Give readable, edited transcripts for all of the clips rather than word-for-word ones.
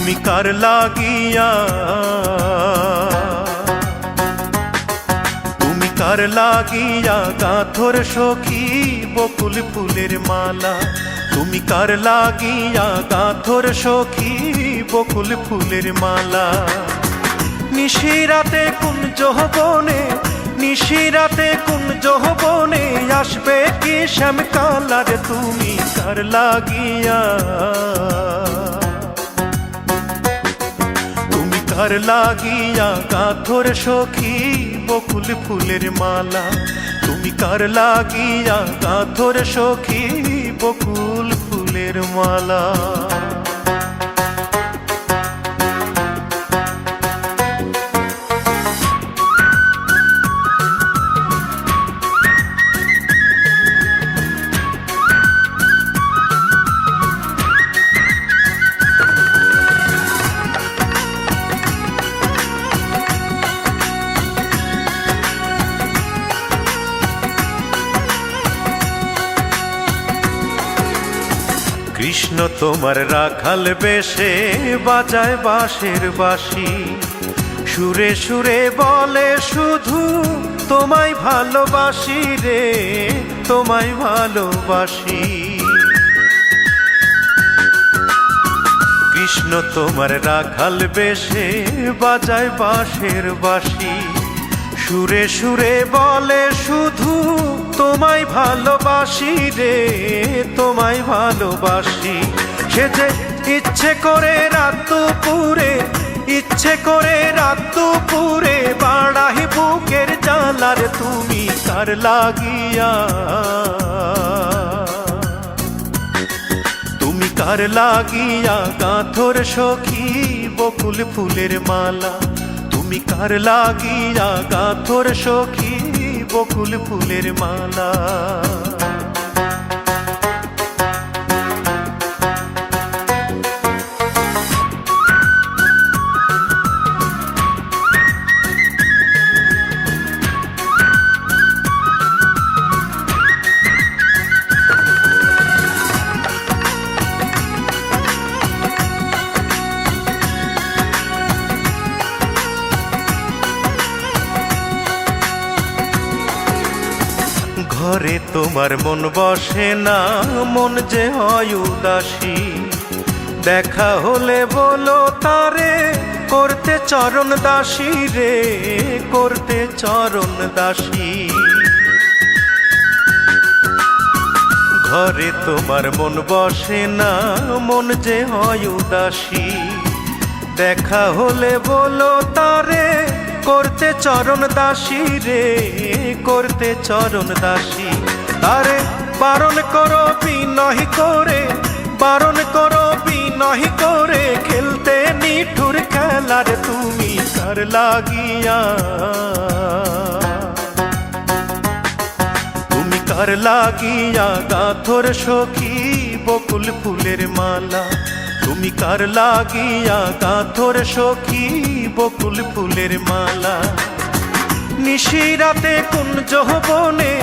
তুমি কার লাগিয়া, তুমি কার লাগিয়া গাথর সখী বকুল ফুলের মালা। তুমি কার লাগিয়া গাথর সখী বকুল ফুলের মালা। নিশিরাতে কোন যৌবনে, নিশিরাতে কোন যৌবনে আসবে কি শ্যামকালার। তুমি কার লাগিয়া, তুমি কার লাগিয়া গাথর সখী বকুল ফুলের মালা। তুমি কার লাগিয়া গাথর সখী বকুল ফুলের মালা। কৃষ্ণ তোমার রাখাল বেশে বাজায় বাঁশের বাঁশি। সুরে সুরে বলে শুধু তোমায় ভালোবাসি রে, তোমায় ভালোবাসি। কৃষ্ণ তোমার রাখাল বেশে বাজায় বাঁশের বাঁশি। সুরে সুরে বলে শুধু তোমায় ভালোবাসি রে, তোমায় ভালোবাসি। সে যে ইচ্ছে করে রাত দুপুরে, ইচ্ছে করে রাত দুপুরে বাড়াই বুকের জ্বালার। তুমি কার লাগিয়া, তুমি কার লাগিয়া গাথর সখী বকুল ফুলের মালা। তুমি কার লাগিয়া গাথর সখী বকুল ফুলের মালা। ঘরে তোমার মন বসে না, মন যে হয় উদাসী। দেখা হলে বলো তারে করতে চরণ দাসী রে, করতে চরণ দাসী। ঘরে তোমার মন বসে না, মন যে হয় উদাসী। দেখা হলে বলো তারে করতে চরণ দাসী রে, করতে চরণ দাসী। তারে বারণ করো বিনয় করে, বারণ করো বিনয় করে খেলতে নিঠুর খেলার। তুমি কার লাগিয়া, তুমি কার লাগিয়া গাথর সখী বকুল ফুলের মালা। তুমি কার লাগিয়া গাথর সখী বকুল ফুলের মালা। নিশিরাতে কোন যৌবনে,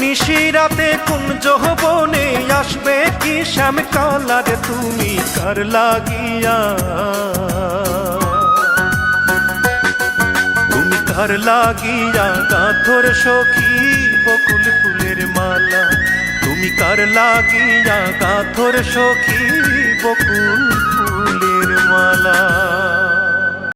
নিশিরাতে কোন যৌবনে আসবে কি শ্যামকালার। তুমি কার লাগিয়া, তুমি কার লাগিয়া গাথর সখী বকুল ফুলের মালা। তুমি কার লাগিয়া গাথর সখী বকুল